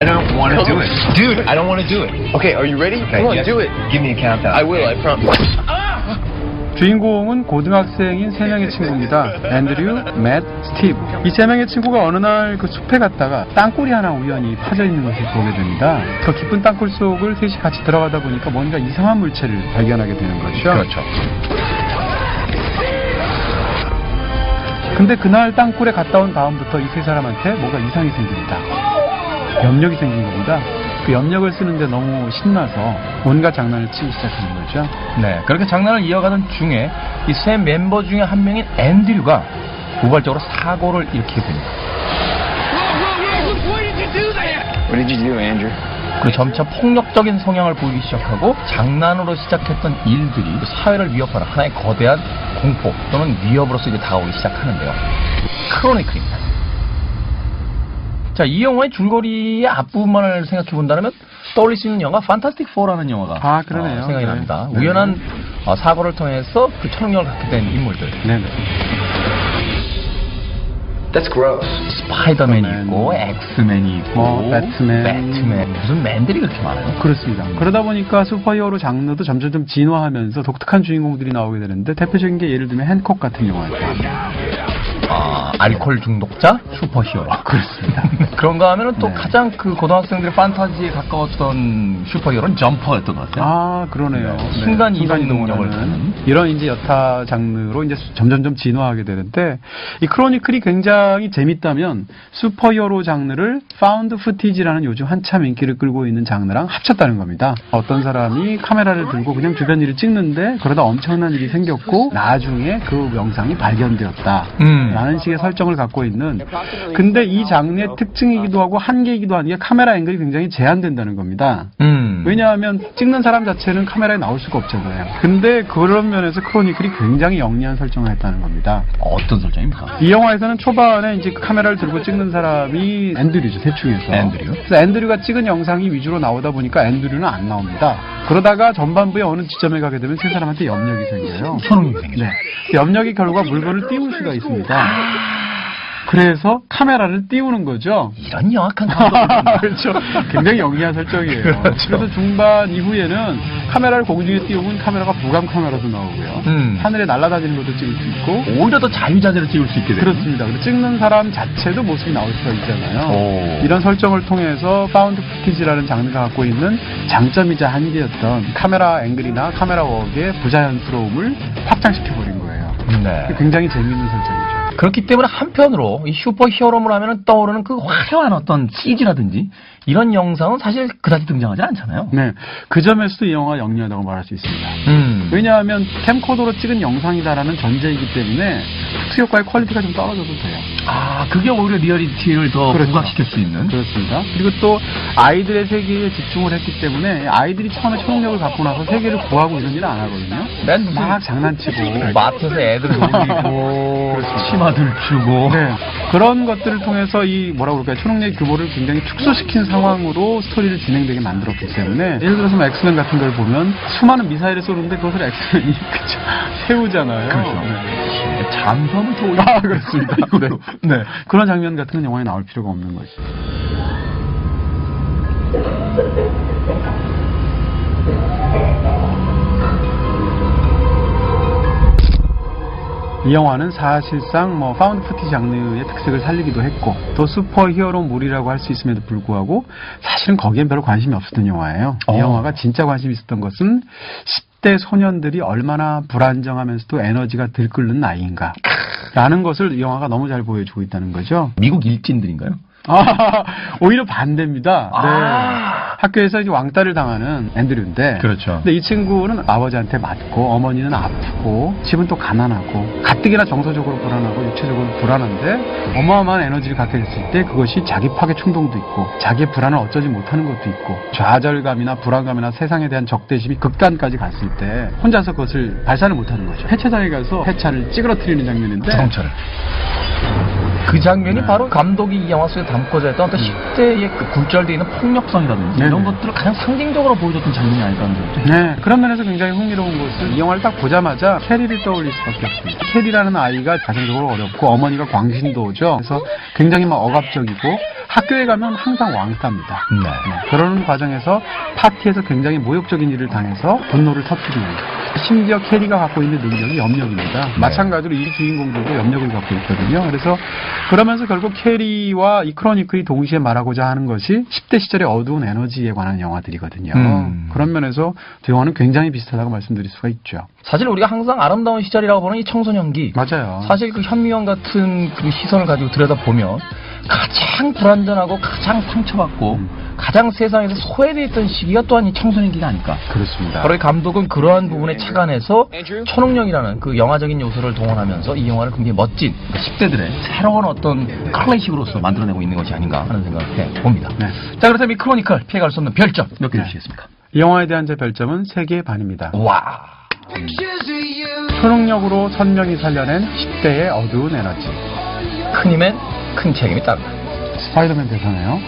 I don't want to do it. Dude, I don't want to do it. Okay, are you ready? Okay, Come on, yes. do it. Give me a countdown. I will, I promise. 주인공은 고등학생인 3명의 친구입니다. 앤드류, 맷, 스티브. 이 3명의 친구가 어느 날 그 숲에 갔다가 땅굴이 하나 우연히 파져 있는 것을 보게 됩니다. 그 깊은 땅굴 속을 셋이 같이 들어가다 보니까 뭔가 이상한 물체를 발견하게 되는 거죠. 그렇죠. 근데 그날 땅굴에 갔다 온 다음부터 이 세 사람한테 뭔가 이상이 생깁니다. 염력이 생긴 겁니다. 그 염력을 쓰는데 너무 신나서 온갖 장난을 치기 시작하는 거죠. 네, 그렇게 장난을 이어가던 중에 이 세 멤버 중에 한 명인 앤드류가 우발적으로 사고를 일으키게 됩니다. What did you do, Andrew? 그 점차 폭력적인 성향을 보이기 시작하고 장난으로 시작했던 일들이 사회를 위협하는 하나의 거대한 공포 또는 위협으로서 이제 다가오기 시작하는데요. 크로니클입니다. 자, 이 영화의 줄거리의 앞부분만을 생각해 본다면 떠올릴 수 있는 영화 판타스틱 4라는 영화가 아, 그러네요. 생각이 네. 납니다. 네. 우연한 사고를 통해서 그 초능력을 갖게 된 인물들. 네네. That's gross. 스파이더맨이 슈퍼맨. 있고 엑스맨이 있고 배트맨 무슨 맨들이 그렇게 많아요? 그렇습니다. 그러다 보니까 슈퍼히어로 장르도 점점 좀 진화하면서 독특한 주인공들이 나오게 되는데 대표적인 게 예를 들면 핸콕 같은 영화죠. 알코올 중독자 슈퍼히어로. 그렇습니다. 그런가 하면은 또 네. 가장 그 고등학생들의 판타지에 가까웠던 슈퍼히어로는 점퍼였던 것 같아요. 아, 그러네요. 네. 순간 이동 능력을 하는 하는. 이런 이제 여타 장르로 이제 점점점 진화하게 되는데 이 크로니클이 굉장히 재밌다면 슈퍼히어로 장르를 파운드 푸티지라는 요즘 한참 인기를 끌고 있는 장르랑 합쳤다는 겁니다. 어떤 사람이 카메라를 들고 그냥 주변 일을 찍는데 그러다 엄청난 일이 생겼고 나중에 그 영상이 발견되었다. 라는 식의 설정을 갖고 있는 근데 이 장르의 특징이기도 하고 한계이기도 한 게 카메라 앵글이 굉장히 제한된다는 겁니다. 왜냐하면 찍는 사람 자체는 카메라에 나올 수가 없잖아요. 근데 그런 면에서 크로니클이 굉장히 영리한 설정을 했다는 겁니다. 어떤 설정입니까? 이 영화에서는 초반에 이제 그 카메라를 들고 찍는 사람이 앤드류죠, 대충해서. 앤드류. 그래서 앤드류가 찍은 영상이 위주로 나오다 보니까 앤드류는 안 나옵니다. 그러다가 전반부에 어느 지점에 가게 되면 세 사람한테 염력이 생겨요. 초능력이 생기죠. 네. 그 염력이 결과 물건을 띄울 수가 있습니다. 그래서 카메라를 띄우는 거죠. 이런 영악한 감독이구나. 그렇죠. 굉장히 영리한 설정이에요. 그렇죠. 그래서 중반 이후에는 카메라를 공중에 띄우면 카메라가 부감 카메라도 나오고요. 하늘에 날아다니는 것도 찍을 수 있고. 오히려 더 자유자재로 찍을 수 있게 되는. 그렇습니다. 그리고 찍는 사람 자체도 모습이 나올 수가 있잖아요. 오. 이런 설정을 통해서 파운드 푸티지라는 장르가 갖고 있는 장점이자 한계였던 카메라 앵글이나 카메라 웍의 부자연스러움을 확장시켜버린 거예요. 네. 굉장히 재미있는 설정이죠. 그렇기 때문에 한편으로 이 슈퍼히어로물 하면 떠오르는 그 화려한 어떤 CG라든지 이런 영상은 사실 그다지 등장하지 않잖아요. 네, 그 점에서도 이 영화가 영리하다고 말할 수 있습니다. 왜냐하면 캠코더로 찍은 영상이다라는 전제이기 때문에 특수효과의 퀄리티가 좀 떨어져도 돼요. 아, 그게 오히려 리얼리티를 더 그렇죠. 부각시킬 수 있는. 그렇습니다. 그리고 또 아이들의 세계에 집중을 했기 때문에 아이들이 처음에 초능력을 갖고 나서 세계를 구하고 이런 일은 안 하거든요. 맨 무슨 막 장난치고 마트에서 애들 놀리고 치마들 주고. 네, 그런 것들을 통해서 이 뭐라고 그럴까요? 초능력의 규모를 굉장히 축소시킨 상황으로 스토리를 진행되게 만들었기 때문에 예를 들어서 뭐 엑스맨 같은 걸 보면 수많은 미사일을 쏘는데 그것을 엑스맨이 그쵸, 세우잖아요. 그렇죠. 네. 잠수함을 또 아, 그렇습니다. 네. 네. 그런 장면 같은 건 영화에 나올 필요가 없는 거죠. 이 영화는 사실상 뭐 파운드 푸티 장르의 특색을 살리기도 했고 또 슈퍼히어로물이라고 할 수 있음에도 불구하고 사실은 거기엔 별로 관심이 없었던 영화예요. 이 영화가 진짜 관심이 있었던 것은 10대 소년들이 얼마나 불안정하면서도 에너지가 들끓는 나이인가 라는 것을 이 영화가 너무 잘 보여주고 있다는 거죠. 미국 일진들인가요? 아, 오히려 반대입니다. 아. 네. 학교에서 이제 왕따를 당하는 앤드류인데. 그렇죠. 근데 이 친구는 아버지한테 맞고, 어머니는 아프고, 집은 또 가난하고, 가뜩이나 정서적으로 불안하고, 육체적으로 불안한데, 어마어마한 에너지를 갖게 됐을 때 그것이 자기 파괴 충동도 있고, 자기의 불안을 어쩌지 못하는 것도 있고, 좌절감이나 불안감이나 세상에 대한 적대심이 극단까지 갔을 때, 혼자서 그것을 발산을 못하는 거죠. 폐차장에 가서 폐차를 찌그러뜨리는 장면인데. 정찰을. 그 장면이 네. 바로 감독이 이 영화 속에 담고자 했던 어떤 10대의 그 굴절되어 있는 폭력성이라든지 이런 네네. 것들을 가장 상징적으로 보여줬던 장면이 아닐까 하는 생각이 네, 그런 면에서 굉장히 흥미로운 것은 이 영화를 딱 보자마자 캐리를 떠올릴 수밖에 없습니다. 캐리라는 아이가 가정적으로 어렵고 어머니가 광신도죠. 그래서 굉장히 막 억압적이고 학교에 가면 항상 왕따입니다. 네. 그러는 과정에서 파티에서 굉장히 모욕적인 일을 당해서 분노를 터뜨리는, 심지어 캐리가 갖고 있는 능력이 염력입니다. 마찬가지로 이 주인공들도 염력을 갖고 있거든요. 그래서 그러면서 결국 캐리와 이 크로니클이 동시에 말하고자 하는 것이 10대 시절의 어두운 에너지에 관한 영화들이거든요. 그런 면에서 두 영화는 굉장히 비슷하다고 말씀드릴 수가 있죠. 사실 우리가 항상 아름다운 시절이라고 보는 이 청소년기. 맞아요. 사실 그 현미경 같은 그 시선을 가지고 들여다보면 가장 불안전하고 가장 상처받고 가장 세상에서 소외되어 있던 시기가 또한 이 청소년기가 아닐까. 그렇습니다. 바로 이 감독은 그러한 부분에 착안해서 초능력이라는 그 영화적인 요소를 동원하면서 이 영화를 굉장히 멋진 10대들의 새로운 어떤 클래식으로서 만들어내고 있는 것이 아닌가 하는 생각을 해봅니다. 네. 자, 그렇다면 이 크로니클 피해갈 수 없는 별점 몇 개 주시겠습니까? 이 영화에 대한 제 별점은 3개 반입니다. 와. 초능력으로 선명히 살려낸 10대의 어두운 에너지. 큰 힘엔 큰 책임이 따른다. 스파이더맨 대사네요.